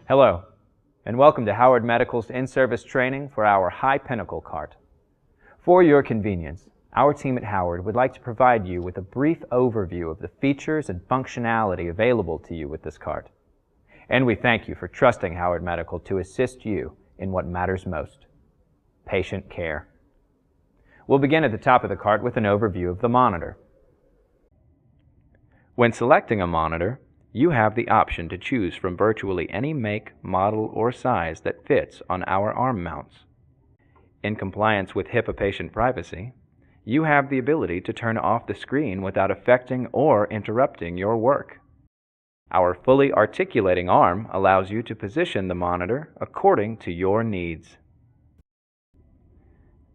Hello, and welcome to Howard Medical's in-service training for our HI-Pinnacle cart. For your convenience, our team at Howard would like to provide you with a brief overview of the features and functionality available to you with this cart. And we thank you for trusting Howard Medical to assist you in what matters most: patient care. We'll begin at the top of the cart with an overview of the monitor. When selecting a monitor, you have the option to choose from virtually any make, model, or size that fits on our arm mounts. In compliance with HIPAA patient privacy, you have the ability to turn off the screen without affecting or interrupting your work. Our fully articulating arm allows you to position the monitor according to your needs.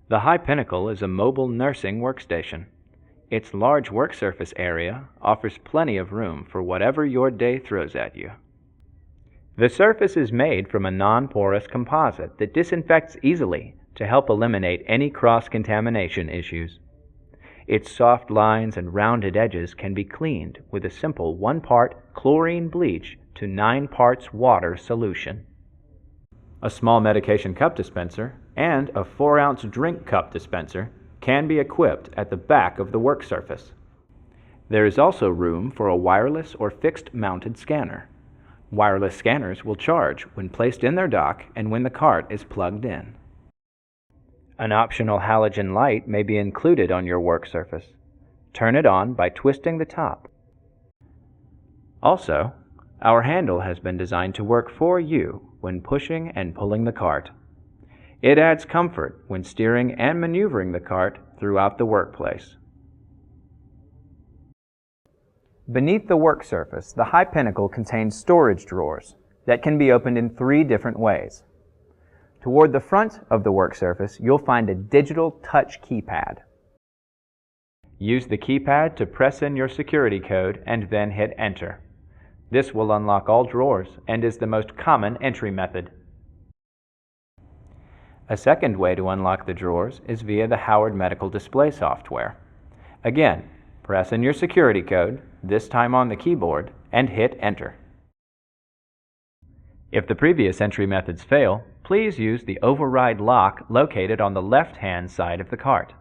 The HI-Pinnacle is a mobile nursing workstation. Its large work surface area offers plenty of room for whatever your day throws at you. The surface is made from a non-porous composite that disinfects easily to help eliminate any cross-contamination issues. Its soft lines and rounded edges can be cleaned with a simple 1-part chlorine bleach to 9 parts water solution. A small medication cup dispenser and a 4-ounce drink cup dispenser can be equipped at the back of the work surface. There is also room for a wireless or fixed-mounted scanner. Wireless scanners will charge when placed in their dock and when the cart is plugged in. An optional halogen light may be included on your work surface. Turn it on by twisting the top. Also, our handle has been designed to work for you when pushing and pulling the cart. It adds comfort when steering and maneuvering the cart throughout the workplace. Beneath the work surface, the HI-Pinnacle contains storage drawers that can be opened in 3 different ways. Toward the front of the work surface, you'll find a digital touch keypad. Use the keypad to press in your security code and then hit Enter. This will unlock all drawers and is the most common entry method. A second way to unlock the drawers is via the Howard Medical display software. Again, press in your security code, this time on the keyboard, and hit Enter. If the previous entry methods fail, please use the override lock located on the left-hand side of the cart.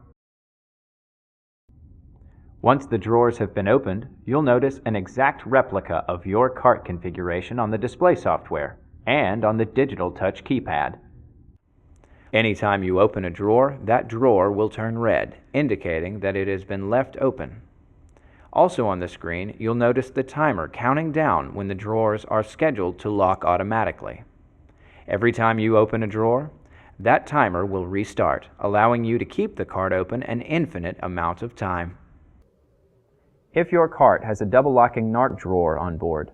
Once the drawers have been opened, you'll notice an exact replica of your cart configuration on the display software and on the digital touch keypad. Anytime you open a drawer, that drawer will turn red, indicating that it has been left open. Also on the screen, you'll notice the timer counting down when the drawers are scheduled to lock automatically. Every time you open a drawer, that timer will restart, allowing you to keep the cart open an infinite amount of time. If your cart has a double-locking NARC drawer on board,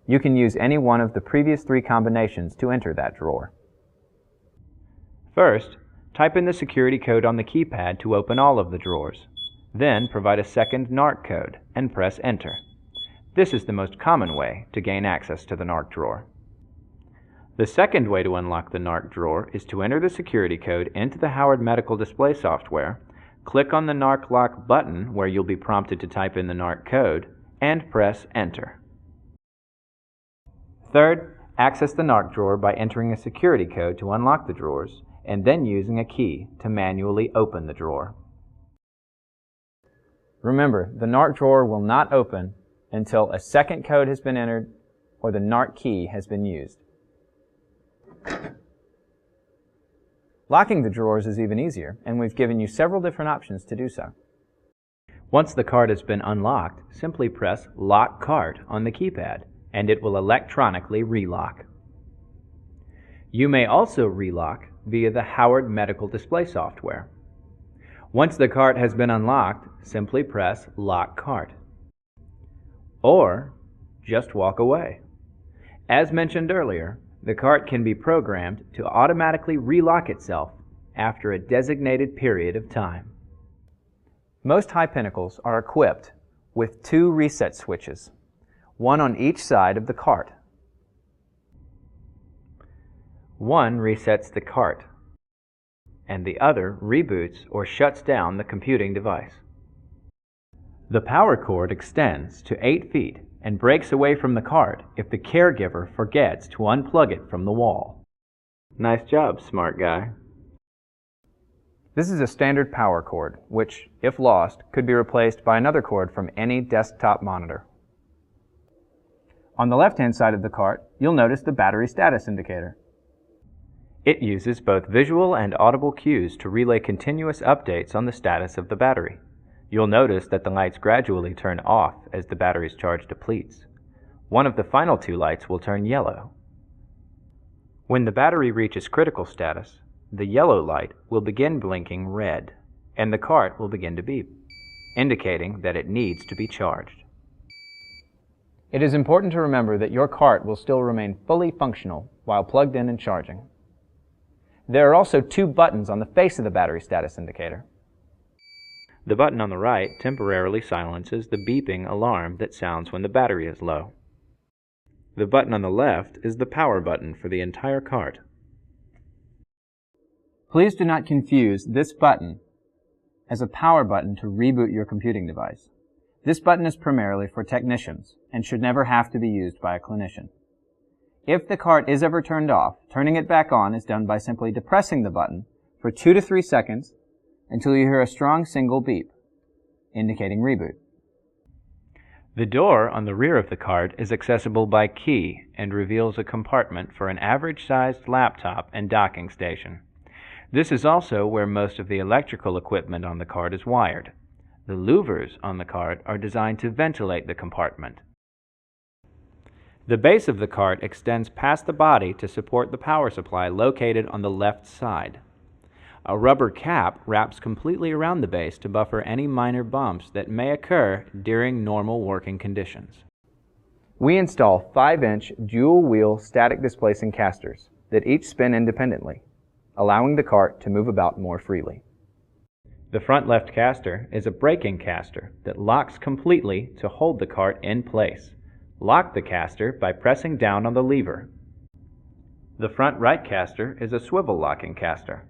you can use any one of the previous 3 combinations to enter that drawer. First, type in the security code on the keypad to open all of the drawers. Then provide a second NARC code and press Enter. This is the most common way to gain access to the NARC drawer. The second way to unlock the NARC drawer is to enter the security code into the Howard Medical display software, click on the NARC lock button where you'll be prompted to type in the NARC code, and press Enter. Third, access the NARC drawer by entering a security code to unlock the drawers, and then using a key to manually open the drawer. Remember, the NARC drawer will not open until a second code has been entered or the NARC key has been used. Locking the drawers is even easier, and we've given you several different options to do so. Once the cart has been unlocked, simply press Lock Cart on the keypad, and it will electronically relock. You may also relock via the Howard Medical display software. Once the cart has been unlocked, simply press Lock Cart. Or just walk away. As mentioned earlier, the cart can be programmed to automatically relock itself after a designated period of time. Most HI-Pinnacles are equipped with 2 reset switches, one on each side of the cart. One resets the cart, and the other reboots or shuts down the computing device. The power cord extends to 8 feet and breaks away from the cart if the caregiver forgets to unplug it from the wall. Nice job, smart guy. This is a standard power cord, which, if lost, could be replaced by another cord from any desktop monitor. On the left-hand side of the cart, you'll notice the battery status indicator. It uses both visual and audible cues to relay continuous updates on the status of the battery. You'll notice that the lights gradually turn off as the battery's charge depletes. One of the final two lights will turn yellow. When the battery reaches critical status, the yellow light will begin blinking red, and the cart will begin to beep, indicating that it needs to be charged. It is important to remember that your cart will still remain fully functional while plugged in and charging. There are also two buttons on the face of the battery status indicator. The button on the right temporarily silences the beeping alarm that sounds when the battery is low. The button on the left is the power button for the entire cart. Please do not confuse this button as a power button to reboot your computing device. This button is primarily for technicians and should never have to be used by a clinician. If the cart is ever turned off, turning it back on is done by simply depressing the button for 2 to 3 seconds until you hear a strong single beep, indicating reboot. The door on the rear of the cart is accessible by key and reveals a compartment for an average-sized laptop and docking station. This is also where most of the electrical equipment on the cart is wired. The louvers on the cart are designed to ventilate the compartment. The base of the cart extends past the body to support the power supply located on the left side. A rubber cap wraps completely around the base to buffer any minor bumps that may occur during normal working conditions. We install 5-inch dual-wheel static displacing casters that each spin independently, allowing the cart to move about more freely. The front left caster is a braking caster that locks completely to hold the cart in place. Lock the caster by pressing down on the lever. The front right caster is a swivel locking caster.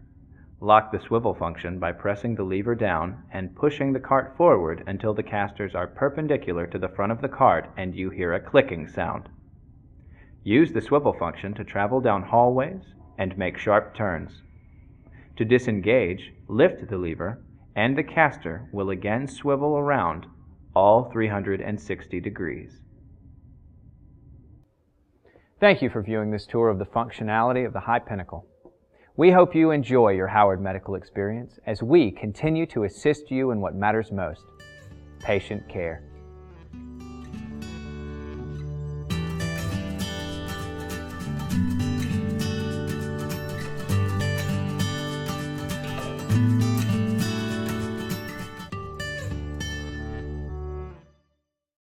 Lock the swivel function by pressing the lever down and pushing the cart forward until the casters are perpendicular to the front of the cart and you hear a clicking sound. Use the swivel function to travel down hallways and make sharp turns. To disengage, lift the lever, and the caster will again swivel around all 360 degrees. Thank you for viewing this tour of the functionality of the HI-Pinnacle. We hope you enjoy your Howard medical experience as we continue to assist you in what matters most, patient care.